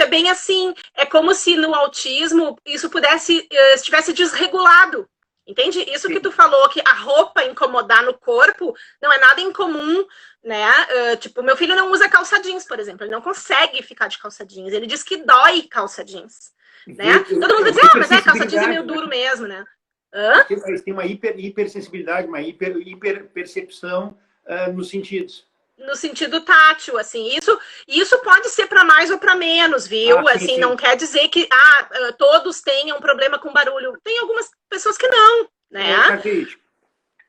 bem assim, é como se no autismo isso estivesse desregulado. Entende? Isso que tu falou, que a roupa incomodar no corpo não é nada incomum, né? Tipo, meu filho não usa calça jeans, por exemplo. Ele não consegue ficar de calça jeans. Ele diz que dói calça jeans, né? Todo mundo vai dizer, mas calça jeans é meio duro mesmo, né? Eles têm uma hipersensibilidade, uma hiperpercepção nos sentidos. No sentido tátil, assim, isso pode ser para mais ou para menos, viu? Sim, assim, sim. Não quer dizer que todos tenham problema com barulho. Tem algumas pessoas que não, né?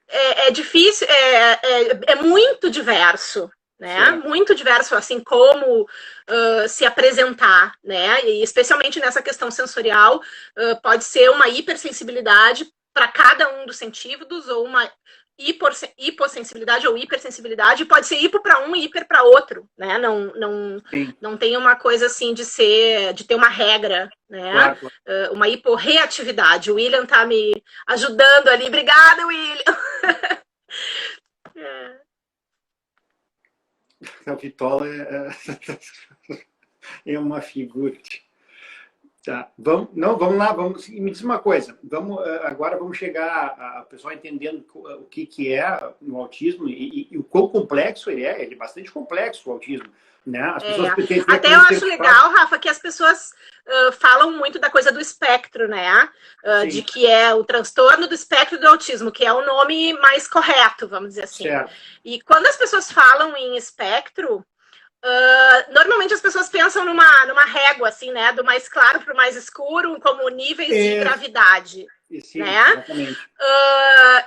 É difícil, é muito diverso, né? Certo. Muito diverso, assim, como se apresentar, né? E especialmente nessa questão sensorial, pode ser uma hipersensibilidade para cada um dos sentidos, ou uma hipossensibilidade ou hipersensibilidade, pode ser hipo para um e hiper para outro, né? Não tem uma coisa assim de ter uma regra, né? Claro. Uma hiporreatividade. O William tá me ajudando ali. Obrigada, William! A Vitola é uma figura. Tá. Vamos lá, me diz uma coisa. Agora vamos chegar a pessoal entendendo o que é o autismo e o quão complexo ele é. Ele é bastante complexo, o autismo. Né? As pessoas até eu acho legal, Rafa, que as pessoas falam muito da coisa do espectro, né? De que é o transtorno do espectro do autismo, que é o nome mais correto, vamos dizer assim. Certo. E quando as pessoas falam em espectro, normalmente as pessoas pensam numa régua, assim, né? Do mais claro para o mais escuro, como níveis de gravidade. Sim, né? Exatamente.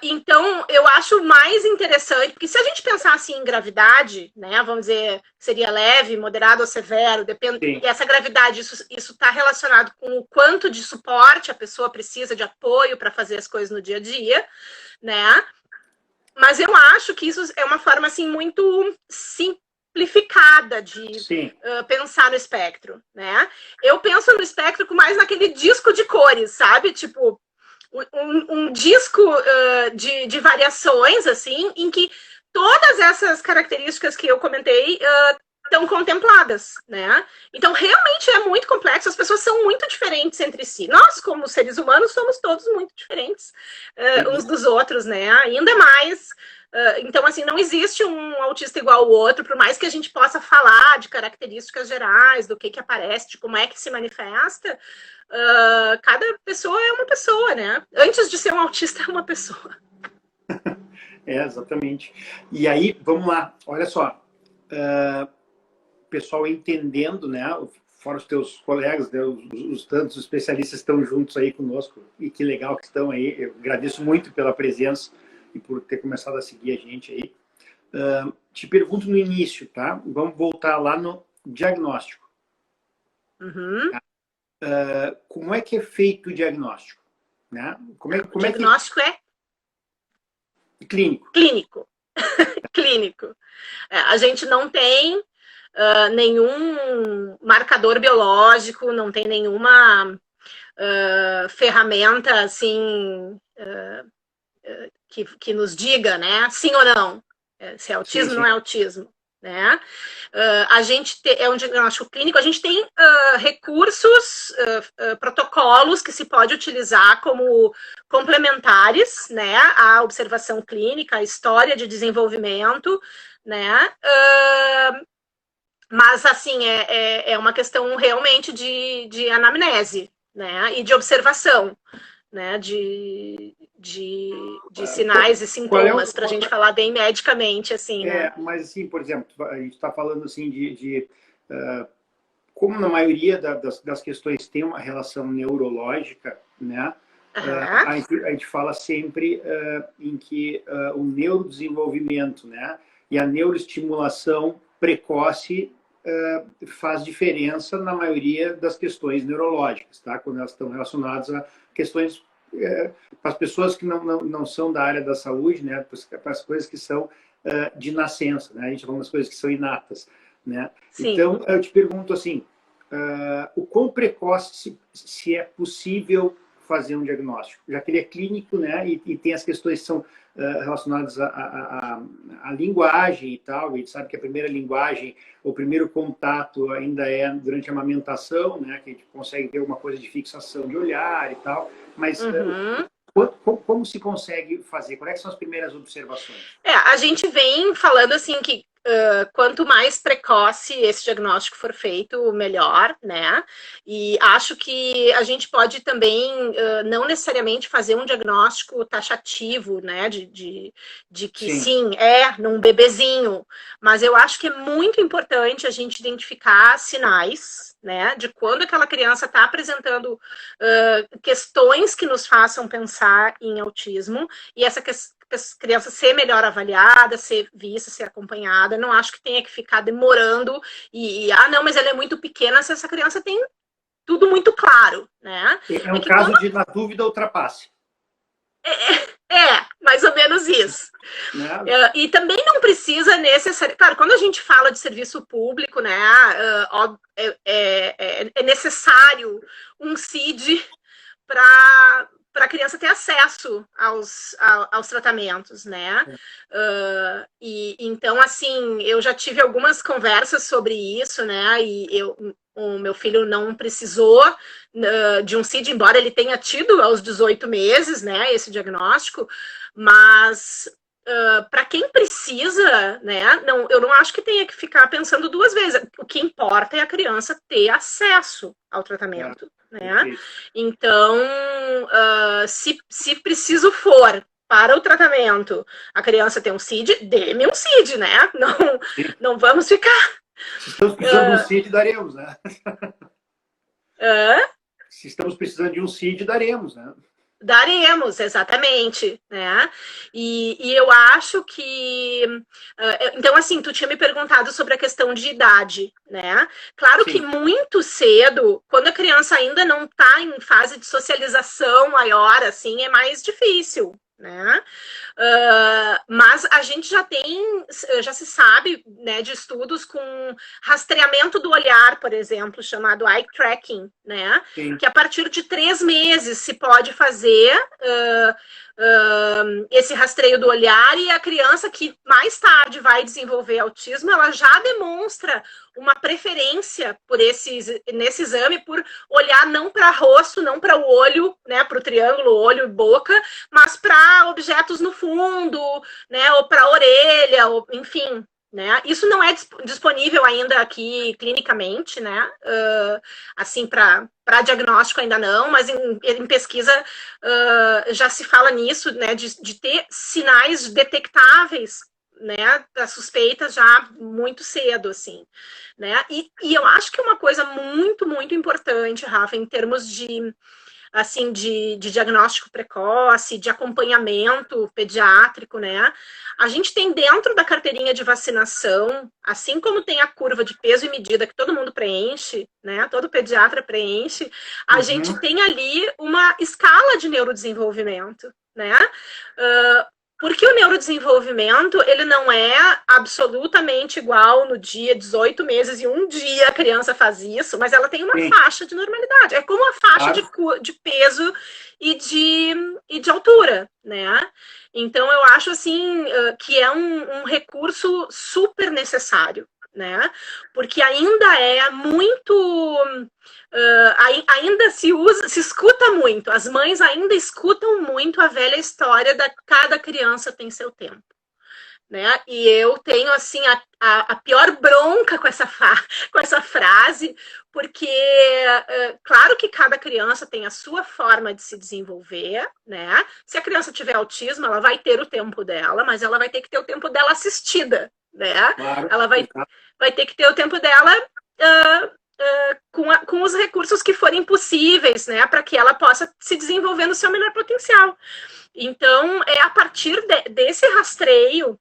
Então, eu acho mais interessante, porque se a gente pensar assim em gravidade, né? Vamos dizer, seria leve, moderado ou severo, depende. E essa gravidade, isso está relacionado com o quanto de suporte a pessoa precisa de apoio para fazer as coisas no dia a dia, né? Mas eu acho que isso é uma forma assim muito simplificada de pensar no espectro, né? Eu penso no espectro mais naquele disco de cores, sabe? Tipo, um disco de variações, assim, em que todas essas características que eu comentei estão contempladas, né? Então, realmente é muito complexo, as pessoas são muito diferentes entre si. Nós, como seres humanos, somos todos muito diferentes uns dos outros, né? Ainda mais. Então, assim, não existe um autista igual ao outro, por mais que a gente possa falar de características gerais, do que aparece, de como é que se manifesta, cada pessoa é uma pessoa, né? Antes de ser um autista, é uma pessoa. Exatamente. E aí, vamos lá, olha só. Pessoal entendendo, né? Fora os teus colegas, né, os tantos especialistas estão juntos aí conosco, e que legal que estão aí. Eu agradeço muito pela presença e por ter começado a seguir a gente aí. Te pergunto no início, tá? Vamos voltar lá no diagnóstico. Uhum. Como é que é feito o diagnóstico? Né? O diagnóstico é? Clínico. Clínico. Clínico. A gente não tem nenhum marcador biológico, não tem nenhuma ferramenta assim que nos diga, né, sim ou não, se é autismo ou não é autismo, né? A gente é um diagnóstico clínico, a gente tem recursos, protocolos que se pode utilizar como complementares, né, à observação clínica, à história de desenvolvimento, né? Mas, assim, é uma questão realmente de anamnese, né? E de observação, né? De sinais e sintomas, para a gente falar bem medicamente, assim, né? Mas, assim, por exemplo, a gente está falando, assim, como na maioria das questões tem uma relação neurológica, né? A gente fala sempre em que o neurodesenvolvimento, né? E a neuroestimulação precoce faz diferença na maioria das questões neurológicas, tá? Quando elas estão relacionadas a questões para as pessoas que não são da área da saúde, né? Para as coisas que são de nascença, né? A gente fala das coisas que são inatas, né? Sim. Então, eu te pergunto assim, o quão precoce se é possível fazer um diagnóstico? Já que ele é clínico, né, e tem as questões que são relacionadas à linguagem e tal, e a gente sabe que a primeira linguagem, o primeiro contato ainda é durante a amamentação, né, que a gente consegue ver uma coisa de fixação de olhar e tal, mas como se consegue fazer? Quais são as primeiras observações? A gente vem falando assim que quanto mais precoce esse diagnóstico for feito, melhor, né? E acho que a gente pode também não necessariamente fazer um diagnóstico taxativo, né? De que sim, num bebezinho. Mas eu acho que é muito importante a gente identificar sinais, né? De quando aquela criança está apresentando questões que nos façam pensar em autismo, e essa criança ser melhor avaliada, ser vista, ser acompanhada. Não acho que tenha que ficar demorando não, mas ela é muito pequena, se essa criança tem tudo muito claro, né? É um caso de, na dúvida, ultrapasse. Mais ou menos isso. E também não precisa necessariamente... Claro, quando a gente fala de serviço público, né, é necessário um CID para a criança ter acesso aos tratamentos, né? Então, assim, eu já tive algumas conversas sobre isso, né? E o meu filho não precisou de um CID, embora ele tenha tido aos 18 meses, né, esse diagnóstico, mas para quem precisa, né, eu não acho que tenha que ficar pensando duas vezes. O que importa é a criança ter acesso ao tratamento. Né? Então, se preciso for para o tratamento, a criança tem um CID, dê-me um CID, né? Não vamos ficar... Se estamos precisando de um CID, daremos, né? Se estamos precisando de um CID, daremos, né? Daremos, exatamente, né? E eu acho que... Então, assim, tu tinha me perguntado sobre a questão de idade, né? Claro que muito cedo, quando a criança ainda não está em fase de socialização maior, assim, é mais difícil, né? Mas a gente já se sabe, né, de estudos com rastreamento do olhar, por exemplo, chamado eye tracking, né? Que a partir de 3 meses se pode fazer esse rastreio do olhar, e a criança que mais tarde vai desenvolver autismo, ela já demonstra uma preferência nesse exame por olhar não para rosto, não para o olho, né, para o triângulo, olho e boca, mas para objetos no fundo, né, ou para a orelha, ou, enfim, né? Isso não é disponível ainda aqui clinicamente, né? Assim, para diagnóstico ainda não, mas em pesquisa já se fala nisso, né? De ter sinais detectáveis, né, das suspeitas já muito cedo, assim, né? E eu acho que uma coisa muito, muito importante, Rafa, em termos de diagnóstico precoce, de acompanhamento pediátrico, né? A gente tem dentro da carteirinha de vacinação, assim como tem a curva de peso e medida que todo mundo preenche, né? Todo pediatra preenche, a gente tem ali uma escala de neurodesenvolvimento, né? Porque o neurodesenvolvimento, ele não é absolutamente igual no dia 18 meses e um dia a criança faz isso, mas ela tem uma faixa de normalidade. É como a faixa de peso e de altura, né? Então, eu acho, assim, que é um recurso super necessário, né? Porque ainda é muito... ainda se escuta muito, as mães ainda escutam muito a velha história da cada criança tem seu tempo, né? E eu tenho, assim, a pior bronca com essa frase, porque claro que cada criança tem a sua forma de se desenvolver, né? Se a criança tiver autismo, ela vai ter o tempo dela, mas ela vai ter que ter o tempo dela assistida, né? Claro. Ela vai ter que ter o tempo dela com os recursos que forem possíveis, né, para que ela possa se desenvolver no seu melhor potencial. Então, é a partir desse rastreio,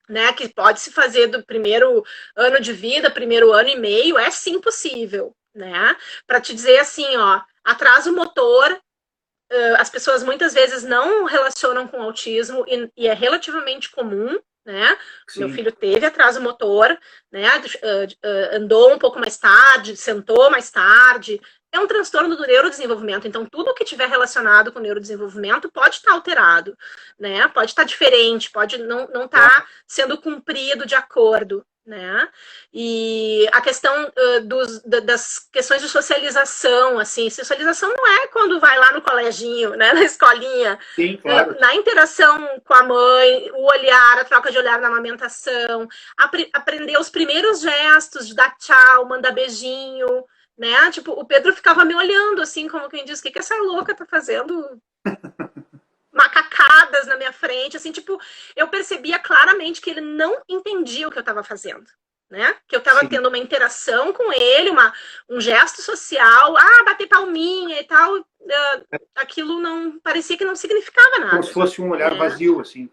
né, que pode se fazer do primeiro ano de vida, primeiro ano e meio, é sim possível, né, para te dizer assim, ó, atraso motor, as pessoas muitas vezes não relacionam com autismo e é relativamente comum, né? Sim. Meu filho teve atraso motor, né? Andou um pouco mais tarde, sentou mais tarde, é um transtorno do neurodesenvolvimento, então tudo que tiver relacionado com o neurodesenvolvimento pode estar alterado, né? Pode estar diferente, pode não estar sendo cumprido de acordo, né? E a questão das questões de socialização, assim, socialização não é quando vai lá no coleginho, né, na escolinha. Sim, claro. Na interação com a mãe, o olhar, a troca de olhar na amamentação, aprender os primeiros gestos de dar tchau, mandar beijinho, né? Tipo, o Pedro ficava me olhando assim, como quem diz, o que essa louca tá fazendo? Macacadas na minha frente, assim, tipo, eu percebia claramente que ele não entendia o que eu estava fazendo, né? Que eu estava tendo uma interação com ele, um gesto social, bater palminha e tal, aquilo não, parecia que não significava nada. Como se fosse um olhar vazio, assim.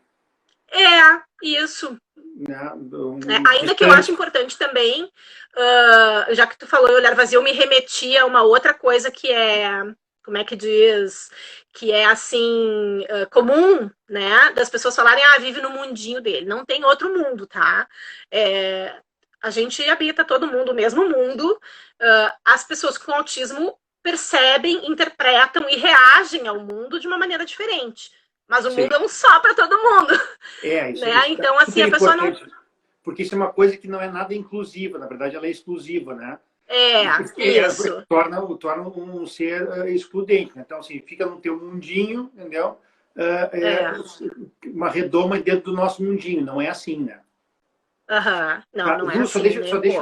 Isso. Né? Ainda que eu acho importante também, já que tu falou em olhar vazio, eu me remetia a uma outra coisa que é, como é que diz, que é assim, comum, né, das pessoas falarem, vive no mundinho dele. Não tem outro mundo, tá? A gente habita todo mundo, o mesmo mundo. As pessoas com autismo percebem, interpretam e reagem ao mundo de uma maneira diferente. Mas o mundo é um só para todo mundo. Isso, né? Isso então, assim, a pessoa não... Porque isso é uma coisa que não é nada inclusiva, na verdade ela é exclusiva, né? Isso. Torna um ser excludente. Então, assim, fica no teu mundinho, entendeu? Uma redoma dentro do nosso mundinho, não é assim, né? Não é assim.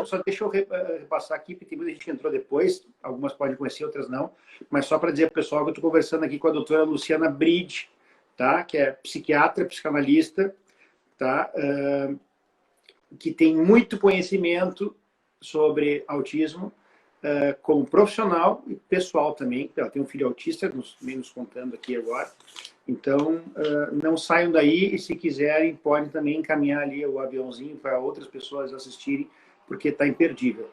Só deixa eu repassar aqui, porque tem muita gente que entrou depois, algumas podem conhecer, outras não, mas só para dizer para o pessoal que eu estou conversando aqui com a doutora Luciana Bride, tá? Que é psiquiatra, psicanalista, tá? Que tem muito conhecimento sobre autismo, como profissional e pessoal também. Ela tem um filho autista, nos contando aqui agora. Então, não saiam daí e, se quiserem, podem também encaminhar ali o aviãozinho para outras pessoas assistirem, porque está imperdível.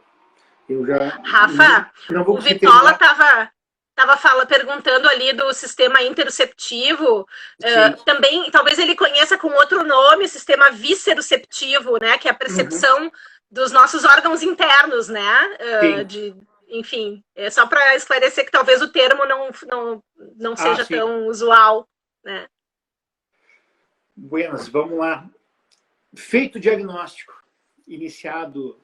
Eu já... Rafa, o Vitola estava perguntando ali do sistema interoceptivo. Também, talvez ele conheça com outro nome, sistema visceroceptivo, né? Que é a percepção dos nossos órgãos internos, né? Enfim, é só para esclarecer que talvez o termo não seja tão usual, né? Buenas, vamos lá. Feito o diagnóstico, iniciado,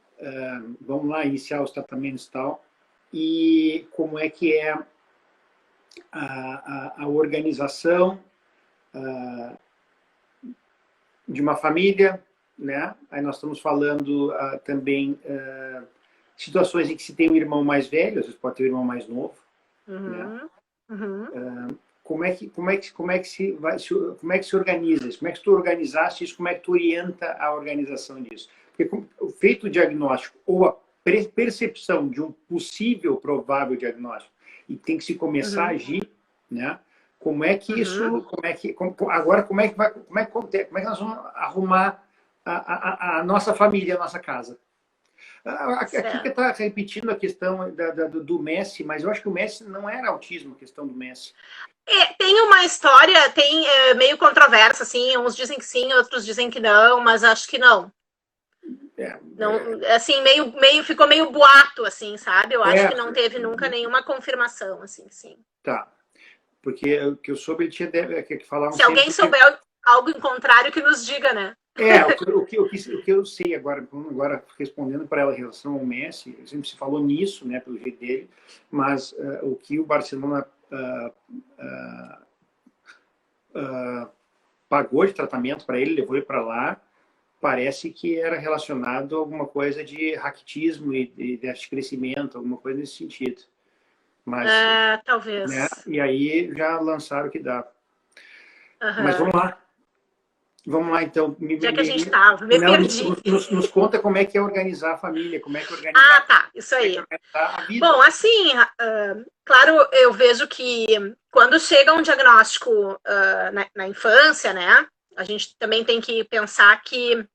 vamos lá iniciar os tratamentos e tal, e como é que é a organização de uma família, né? Aí nós estamos falando também situações em que se tem um irmão mais velho, às vezes pode ter um irmão mais novo, né? Como é que se organiza isso? Como é que tu organizaste isso? Como é que tu orienta a organização disso? Porque feito o diagnóstico ou a percepção de um possível, provável diagnóstico, e tem que se começar a agir, né? Como é que isso, agora como é que nós vamos arrumar a nossa família, a nossa casa? Aqui que está repetindo a questão do Messi, mas eu acho que o Messi não era autismo, a questão do Messi. Tem uma história, meio controversa, assim, uns dizem que sim, outros dizem que não, mas acho que não. Assim, ficou meio boato, assim, sabe? Eu acho que não teve nunca nenhuma confirmação, assim, sim. Tá. Porque o que eu soube, ele tinha que falar... Se alguém souber algo em contrário, que nos diga, né? O que eu sei agora respondendo para ela em relação ao Messi, sempre se falou nisso, né, pelo jeito dele, mas o que o Barcelona pagou de tratamento para ele, levou ele para lá, parece que era relacionado a alguma coisa de raquitismo e déficit de crescimento, alguma coisa nesse sentido. Mas, talvez. Né, e aí já lançaram o que dá. Mas vamos lá. Vamos lá, então. Já que a gente estava, perdi. Nos conta como é que é organizar a família, como é que organizar... tá, isso aí. A vida. Bom, assim, claro, eu vejo que quando chega um diagnóstico na infância, né, a gente também tem que pensar que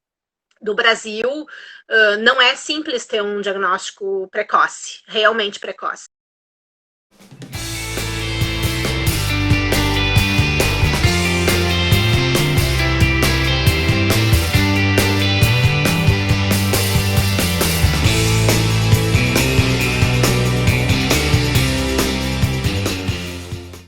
do Brasil não é simples ter um diagnóstico precoce, realmente precoce.